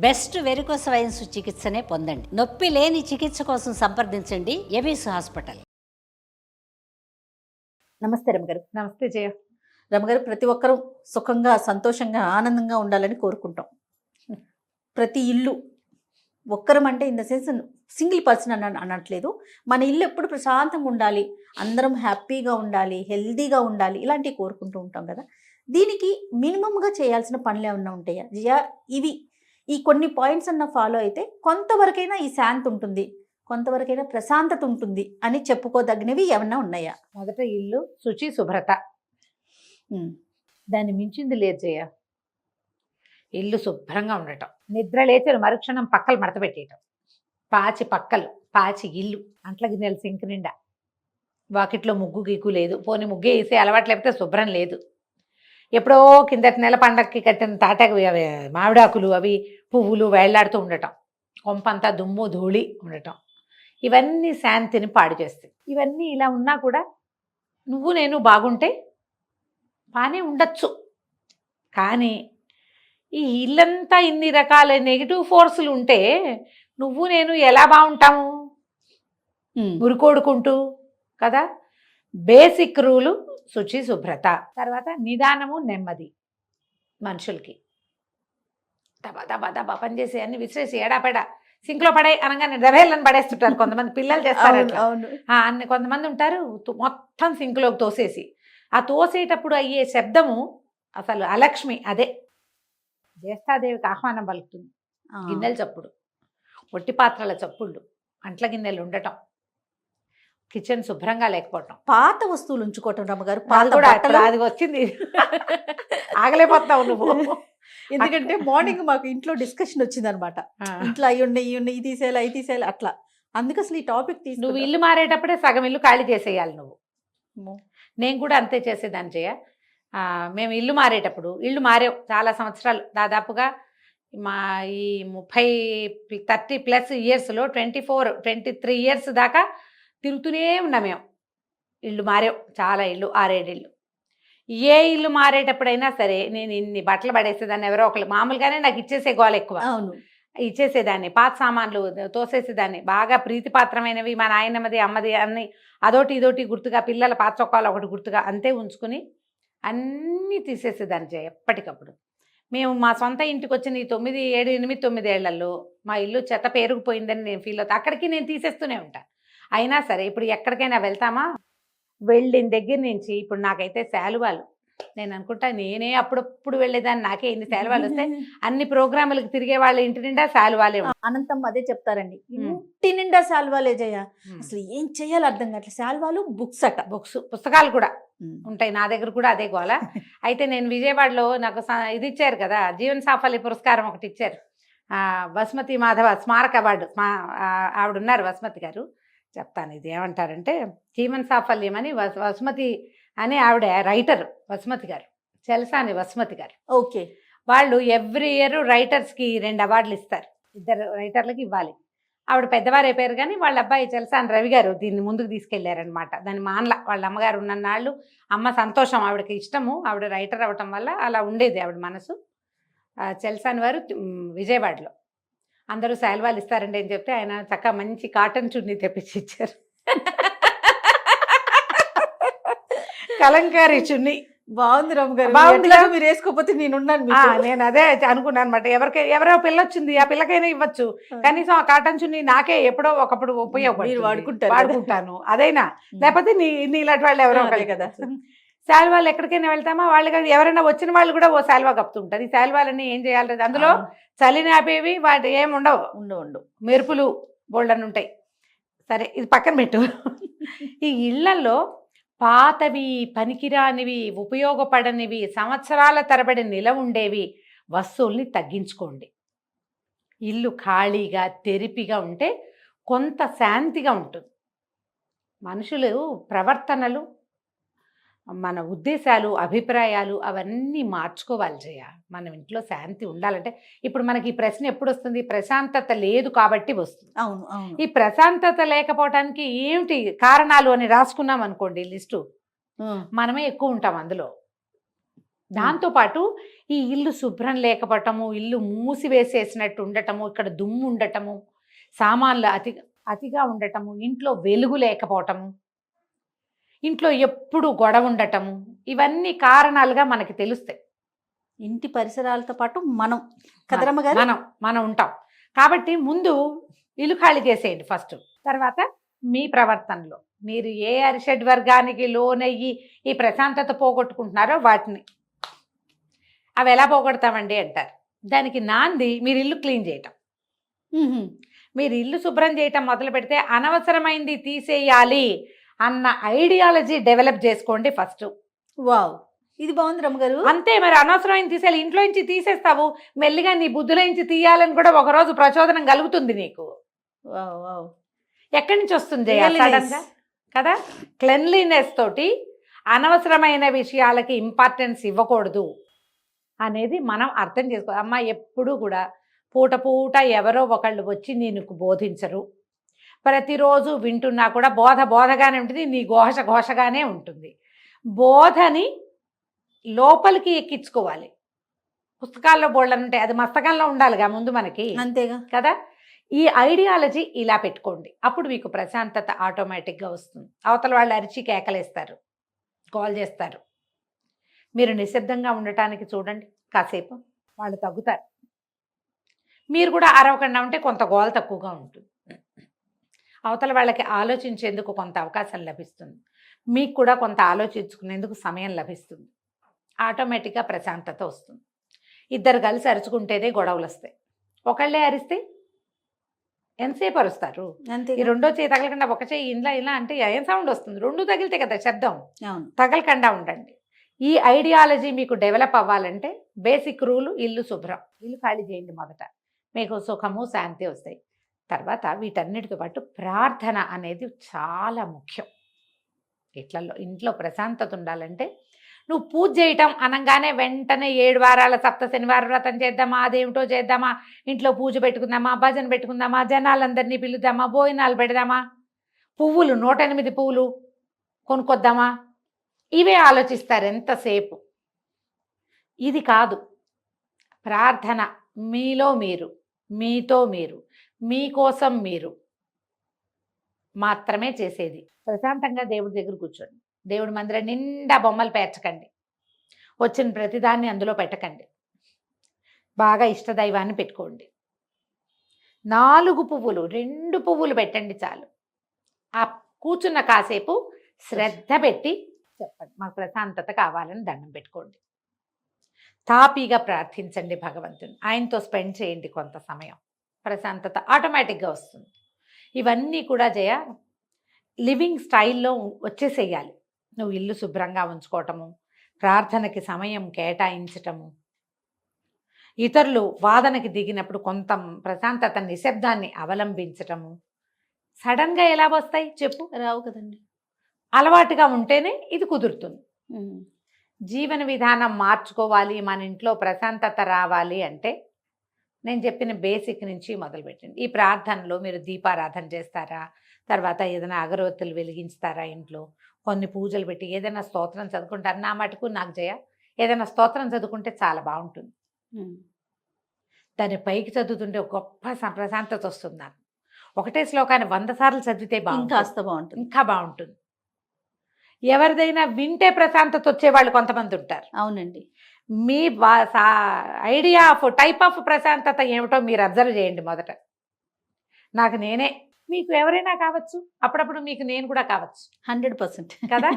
Best varicose wines చికిత్సనే పొందండి. నొప్పి లేని చికిత్స కోసం సంప్రదించండి ఎవిస్ హాస్పిటల్. నమస్తే రమగారు. నమస్తే జయ. రమగారు, ప్రతి ఒక్కరూ సుఖంగా, సంతోషంగా, ఆనందంగా ఉండాలని కోరుకుంటాం. ప్రతి ఇల్లు ఒక్కరం అంటే in the sense single person అనట్లేదు. మన ఇల్లు ఎప్పుడు ప్రశాంతంగా ఉండాలి, అందరం హ్యాపీగా ఉండాలి, హెల్దీగా ఉండాలి, ఇలాంటివి కోరుకుంటూ ఉంటాం కదా. దీనికి మినిమంగా చేయాల్సిన పనులు ఏమన్నా ఉంటాయా? ఇవి ఈ కొన్ని పాయింట్స్ అన్న ఫాలో అయితే కొంతవరకైనా ఈ శాంతి ఉంటుంది, కొంతవరకైనా ప్రశాంతత ఉంటుంది అని చెప్పుకోదగినవి ఏమన్నా ఉన్నాయా? మొదట ఇల్లు శుచి శుభ్రత, దాన్ని మించింది లేదు జయ. ఇల్లు శుభ్రంగా ఉండటం, నిద్ర లేచి మరుక్షణం పక్కలు మడత పెట్టేయటం, పాచి పక్కలు, పాచి ఇల్లు, అంట్ల గిన్నెలు సింక్ నిండా, వాకిట్లో ముగ్గు గీకు లేదు, పోని ముగ్గే వేసే అలవాటు లేకపోతే శుభ్రం లేదు. ఎప్పుడో కిందటి నెల పండగకి కట్టిన తాటాకు మామిడాకులు అవి పువ్వులు వేళ్లాడుతూ ఉండటం, కొంపంతా దుమ్ము ధూళి ఉండటం, ఇవన్నీ శాంతిని పాడు చేస్తాయి. ఇవన్నీ ఇలా ఉన్నా కూడా నువ్వు నేను బాగుంటే బాగానే ఉండొచ్చు. కానీ ఈ ఇల్లంతా ఇన్ని రకాల నెగిటివ్ ఫోర్సులు ఉంటే నువ్వు నేను ఎలా బాగుంటాము? ఉరికోడుకుంటూ కదా. బేసిక్ రూలు శుచి శుభ్రత, తర్వాత నిదానము నెమ్మది. మనుషులకి దబా దబా దబా పనిచేసి అన్ని విసిరేసి ఎడాపెడా సింక్లో పడే అనగానే దవేళ్ళని పడేస్తుంటారు కొంతమంది. పిల్లలు చేస్తారు అన్ని. కొంతమంది ఉంటారు మొత్తం సింక్లోకి తోసేసి, ఆ తోసేటప్పుడు అయ్యే శబ్దము అసలు అలక్ష్మి. అదే జ్యేష్ఠాదేవికి ఆహ్వానం పలుకుతుంది. గిన్నెల చప్పుడు, ఒట్టి పాత్రల చప్పుళ్ళు, అంట్ల గిన్నెలు ఉండటం, కిచెన్ శుభ్రంగా లేకపోవటం, పాత వస్తువులు ఉంచుకోవటం. రమ్మగారు, అది వచ్చింది ఆగలేకపోతావు నువ్వు. ఎందుకంటే మార్నింగ్ మాకు ఇంట్లో డిస్కషన్ వచ్చింది అనమాట. ఇంట్లో అవి ఉన్నాయి, ఇది తీసేయాలి, అవి తీసేయాలి, అట్లా. అందుకు అసలు ఈ టాపిక్ నువ్వు ఇల్లు మారేటప్పుడే సగం ఇల్లు ఖాళీ చేసేయాలి నువ్వు. నేను కూడా అంతే చేసేదాన్ని చేయ. మేము ఇల్లు మారేటప్పుడు, ఇల్లు మారే చాలా సంవత్సరాలు, దాదాపుగా మా ఈ 30+ ఇయర్స్లో 23 ఇయర్స్ దాకా తిరుగుతూనే ఉన్నాం మేము. ఇల్లు మారాం చాలా, ఇల్లు 6-7 ఇల్లు. ఏ ఇల్లు మారేటప్పుడైనా సరే నేను ఇన్ని బట్టలు పడేసేదాన్ని. ఎవరో ఒకళ్ళు మామూలుగానే నాకు ఇచ్చేసే గోల ఎక్కువ. అవును, ఇచ్చేసేదాన్ని. పాత సామాన్లు తోసేసేదాన్ని. బాగా ప్రీతిపాత్రమైనవి మా నాయనమ్మది అమ్మది అన్ని అదోటి ఇదోటి గుర్తుగా, పిల్లల పాత చొక్కాలు ఒకటి గుర్తుగా అంతే ఉంచుకుని అన్నీ తీసేసేదాన్ని ఎప్పటికప్పుడు. మేము మా సొంత ఇంటికి వచ్చిన ఈ 9, 7, 8, 9 ఏళ్లలో మా ఇల్లు చెత్త పేరుకుపోయిందని నేను ఫీల్ అవుతా. అక్కడికి నేను తీసేస్తూనే ఉంటాను. అయినా సరే ఇప్పుడు ఎక్కడికైనా వెళ్తామా, వెళ్ళిన దగ్గర నుంచి ఇప్పుడు నాకైతే శాలువాలు, నేను అనుకుంటా నేనే అప్పుడప్పుడు వెళ్ళేదాన్ని, నాకే ఇన్ని శాలువాలు వస్తాయి. అన్ని ప్రోగ్రాములకు తిరిగే వాళ్ళ ఇంటి నిండా శాలువాలే. అనంతమ్మ అదే చెప్తారండి, ఇంటి నిండా శాలువాలే జయ. అసలు ఏం చెయ్యాలో అర్థం కావట్లేదు. శాలువాలు, బుక్స్ అట, పుస్తకాలు కూడా ఉంటాయి. నా దగ్గర కూడా అదే గోల. అయితే నేను విజయవాడలో నాకు ఇది ఇచ్చారు కదా, జీవన సాఫల్య పురస్కారం ఒకటి ఇచ్చారు. వసుమతి మాధవ స్మారక అవార్డు. ఆవిడ ఉన్నారు వసుమతి గారు, చెప్తాను ఇది ఏమంటారంటే, జీవన సాఫల్యం అని వసుమతి అని ఆవిడ రైటర్, వసుమతి గారు, చెలసాని వసుమతి గారు. ఓకే. వాళ్ళు ఎవ్రీ ఇయర్ రైటర్స్కి 2 అవార్డులు ఇస్తారు. 2 రైటర్లకి ఇవ్వాలి. ఆవిడ పెద్దవారు అయిపోయారు కానీ వాళ్ళ అబ్బాయి చెలసాని రవి గారు దీన్ని ముందుకు తీసుకెళ్లారనమాట. దాని మాన్ల వాళ్ళ అమ్మగారు ఉన్నన్నాళ్ళు అమ్మ సంతోషం, ఆవిడకి ఇష్టము, ఆవిడ రైటర్ అవ్వటం వల్ల అలా ఉండేది ఆవిడ మనసు. చెలసాని వారు విజయవాడలో అందరూ శాల్వాలు ఇస్తారండి అని చెప్తే ఆయన చక్కగా మంచి కాటన్ చున్నీ తెప్పించి ఇచ్చారు. కలంకారీ చున్నీ బాగుంది రమ్మగారు. బాగుంది. మీరు వేసుకోకపోతే నేనున్నాను. నేను అదే అనుకున్నాను అనమాట. ఎవరో పిల్ల వచ్చింది, ఆ పిల్లకైనా ఇవ్వచ్చు, కనీసం ఆ కాటన్ చున్నీ నాకే ఎప్పుడో ఒకప్పుడు వాడుకుంటాను. అదైనా లేకపోతే నీలాంటి వాళ్ళు ఎవరో ఒకరు కదా. శాల్వాలు ఎక్కడికైనా వెళ్తామా, వాళ్ళు ఎవరైనా వచ్చిన వాళ్ళు కూడా ఓ శాల్వా కప్పుతుంటారు. ఈ శాల్వాలన్నీ ఏం చేయాలి, అందులో చలిని ఆపేవి వాటి ఏమి ఉండవు, మెరుపులు బోల్డన్ ఉంటాయి. సరే ఇది పక్కన పెట్టు. ఈ ఇళ్లలో పాతవి, పనికిరానివి, ఉపయోగపడనివి, సంవత్సరాల తరబడి నిలవ ఉండేవి వస్తువుల్ని తగ్గించుకోండి. ఇల్లు ఖాళీగా తెరిపిగా ఉంటే కొంత శాంతిగా ఉంటుంది. మనుషులు ప్రవర్తనలు, మన ఉద్దేశాలు, అభిప్రాయాలు అవన్నీ మార్చుకోవాలి జయ. మనం ఇంట్లో శాంతి ఉండాలంటే, ఇప్పుడు మనకి ఈ ప్రశ్న ఎప్పుడు వస్తుంది? ప్రశాంతత లేదు కాబట్టి వస్తుంది. అవును, అవును. ఈ ప్రశాంతత లేకపోవటానికి ఏమిటి కారణాలు అని రాసుకున్నాం అనుకోండి లిస్టు, మనమే ఎక్కువ ఉంటాం అందులో. దాంతోపాటు ఈ ఇల్లు శుభ్రం లేకపోవటము, ఇల్లు మూసివేసేసినట్టు ఉండటము, ఇక్కడ దుమ్ము ఉండటము, సామాన్లు అతిగా ఉండటము, ఇంట్లో వెలుగు లేకపోవటము, ఇంట్లో ఎప్పుడు గొడవ ఉండటము, ఇవన్నీ కారణాలుగా మనకి తెలుస్తాయి. ఇంటి పరిసరాలతో పాటు మనం కదరమ్మ గారు మనం ఉంటాం. కాబట్టి ముందు ఇల్లు ఖాళీ చేసేయండి ఫస్ట్. తర్వాత మీ ప్రవర్తనలో మీరు ఏ అరిషడ్ వర్గానికి లోనయ్యి ఈ ప్రశాంతత పోగొట్టుకుంటున్నారో వాటిని, అవి ఎలా పోగొడతామండి అంటారు. దానికి నాంది మీరు ఇల్లు క్లీన్ చేయటం. మీరు ఇల్లు శుభ్రం చేయటం మొదలు పెడితే అనవసరమైంది తీసేయాలి అన్న ఐడియాలజీ డెవలప్ చేసుకోండి ఫస్ట్. వావ్, ఇది బాగుంది రమ్మగారు. అంతే, మరి అనవసరమైన తీసేయాలి. ఇంట్లో నుంచి తీసేస్తావు, మెల్లిగా నీ బుద్ధుల నుంచి తీయాలని కూడా ఒకరోజు ప్రచోదనం కలుగుతుంది నీకు. వావ్ వావ్, ఎక్కడి నుంచి వస్తుంది సడన్ గా కదా? క్లెన్లీనెస్ తోటి అనవసరమైన విషయాలకి ఇంపార్టెన్స్ ఇవ్వకూడదు అనేది మనం అర్థం చేసుకోవాలి. అమ్మ, ఎప్పుడూ కూడా పూట పూట ఎవరో ఒకళ్ళు వచ్చి నీకు బోధించరు. ప్రతిరోజు వింటున్నా కూడా బోధగానే ఉంటుంది, నీ ఘోషగానే ఉంటుంది. బోధని లోపలికి ఎక్కించుకోవాలి. పుస్తకాల్లో బోళ్ళని ఉంటాయి, అది మస్తకంలో ఉండాలిగా ముందు మనకి, అంతేగా కదా? ఈ ఐడియాలజీ ఇలా పెట్టుకోండి, అప్పుడు మీకు ప్రశాంతత ఆటోమేటిక్గా వస్తుంది. అవతల వాళ్ళు అరిచి కేకలేస్తారు, కాల్ చేస్తారు. మీరు నిశ్శబ్దంగా ఉండటానికి చూడండి కాసేపు, వాళ్ళు తగ్గుతారు. మీరు కూడా అరవకుండా ఉంటే కొంత గోల తక్కువగా ఉంటుంది. అవతల వాళ్ళకి ఆలోచించేందుకు కొంత అవకాశం లభిస్తుంది, మీకు కూడా కొంత ఆలోచించుకునేందుకు సమయం లభిస్తుంది. ఆటోమేటిక్గా ప్రశాంతత వస్తుంది. ఇద్దరు కలిసి అరుచుకుంటేనే గొడవలు వస్తాయి. ఒకళ్ళే అరిస్తే ఎంతసేపు అరుస్తారు? అంతే. ఈ రెండో చేయి తగలకుండా ఒక చేయి ఇలా అంటే ఏం సౌండ్ వస్తుంది? రెండు తగిలితే కదా శబ్దం. అవును, తగలకుండా ఉండండి. ఈ ఐడియాలజీ మీకు డెవలప్ అవ్వాలంటే బేసిక్ రూలు ఇల్లు శుభ్రం, ఇల్లు ఖాళీ చేయండి మొదట, మీకు సుఖము శాంతి వస్తాయి. తర్వాత వీటన్నిటితో పాటు ప్రార్థన అనేది చాలా ముఖ్యం. ఇంట్లో ప్రశాంతత ఉండాలంటే నువ్వు పూజ చేయటం అనగానే వెంటనే 7 వారాల సప్త శనివార వ్రతం చేద్దామా, అదేమిటో చేద్దామా, ఇంట్లో పూజ పెట్టుకుందామా, భజన పెట్టుకుందామా, జనాలందరినీ పిలుద్దామా, భోజనాలు పెడదామా, పువ్వులు 108 పువ్వులు కొనుక్కొద్దామా, ఇవే ఆలోచిస్తారు ఎంతసేపు. ఇది కాదు ప్రార్థన. మీలో మీరు, మీతో మీరు, మీకోసం మీరు మాత్రమే చేసేది. ప్రశాంతంగా దేవుడి దగ్గర కూర్చోండి. దేవుడి మందిరం నిండా బొమ్మలు పేర్చకండి, వచ్చిన ప్రతిదాన్ని అందులో పెట్టకండి. బాగా ఇష్టదైవాన్ని పెట్టుకోండి. 4 పువ్వులు, 2 పువ్వులు పెట్టండి చాలు. ఆ కూర్చున్న కాసేపు శ్రద్ధ పెట్టి చెప్పండి, మాకు ప్రశాంతత కావాలని దండం పెట్టుకోండి. తాపీగా ప్రార్థించండి భగవంతుని, ఆయనతో స్పెండ్ చేయండి కొంత సమయం. ప్రశాంతత ఆటోమేటిక్గా వస్తుంది. ఇవన్నీ కూడా లివింగ్ స్టైల్లో వచ్చేసేయాలి. నువ్వు ఇల్లు శుభ్రంగా ఉంచుకోవటము, ప్రార్థనకి సమయం కేటాయించటము, ఇతరులు వాదనకి దిగినప్పుడు కొంత ప్రశాంతత నిశ్శబ్దాన్ని అవలంబించటము. సడన్గా ఎలా వస్తాయి చెప్పు? రావు కదండి. అలవాటుగా ఉంటేనే ఇది కుదురుతుంది. జీవన విధానం మార్చుకోవాలి, మన ఇంట్లో ప్రశాంతత రావాలి అంటే నేను చెప్పిన బేసిక్ నుంచి మొదలుపెట్టండి. ఈ ప్రార్థనలో మీరు దీపారాధన చేస్తారా, తర్వాత ఏదైనా అగరవత్తులు వెలిగించుతారా, ఇంట్లో కొన్ని పూజలు పెట్టి ఏదైనా స్తోత్రం చదువుకుంటారు. నా మటుకు నాకు ఏదైనా స్తోత్రం చదువుకుంటే చాలా బాగుంటుంది. దాన్ని పైకి చదువుతుంటే ఒక గొప్ప ప్రశాంతత వస్తుంది నాకు. ఒకటే శ్లోకాన్ని 100 సార్లు చదివితే బాగుంటుంది, ఇంకా బాగుంటుంది. ఎవరిదైనా వింటే ప్రశాంతత వచ్చేవాళ్ళు కొంతమంది ఉంటారు. అవునండి. మీ ఐడియా ఆఫ్ టైప్ ఆఫ్ ప్రశాంతత ఏమిటో మీరు అబ్జర్వ్ చేయండి మొదట. నాకు నేనే, మీకు ఎవరైనా కావచ్చు, అప్పుడప్పుడు మీకు నేను కూడా కావచ్చు. 100% కదా?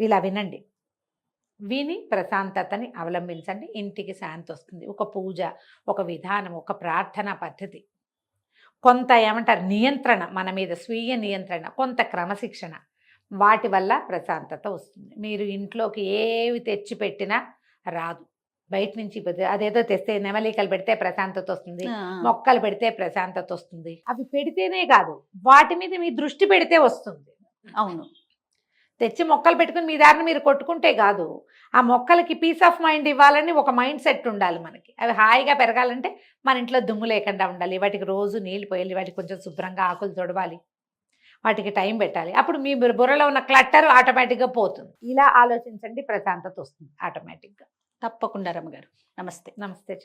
ఇలా వినండి, విని ప్రశాంతతని అవలంబించండి. ఇంటికి శాంతి వస్తుంది. ఒక పూజ, ఒక విధానం, ఒక ప్రార్థనా పద్ధతి, కొంత ఏమంటారు నియంత్రణ, మన మీద స్వీయ నియంత్రణ, కొంత క్రమశిక్షణ, వాటి వల్ల ప్రశాంతత వస్తుంది. మీరు ఇంట్లోకి ఏవి తెచ్చి పెట్టినా రాదు. బయట నుంచి అదేదో తెస్తే నెమలికలు పెడితే ప్రశాంతత వస్తుంది, మొక్కలు పెడితే ప్రశాంతత వస్తుంది. అవి పెడితేనే కాదు, వాటి మీద మీ దృష్టి పెడితే వస్తుంది. అవును. తెచ్చి మొక్కలు పెట్టుకుని మీ దారిని మీరు కొట్టుకుంటే కాదు, ఆ మొక్కలకి పీస్ ఆఫ్ మైండ్ ఇవ్వాలని ఒక మైండ్ సెట్ ఉండాలి మనకి. అవి హాయిగా పెరగాలంటే మన ఇంట్లో దుమ్ము లేకుండా ఉండాలి. వాటికి రోజు నీళ్ళు పోయాలి, వాటికి కొంచెం శుభ్రంగా ఆకులు తొడవాలి, వాటికి టైం పెట్టాలి. అప్పుడు మీ బుర్రలో ఉన్న క్లట్టర్ ఆటోమేటిక్గా పోతుంది. ఇలా ఆలోచించండి, ప్రశాంతత వస్తుంది ఆటోమేటిక్గా. తప్పకుండా రమ్మగారు. నమస్తే. నమస్తే.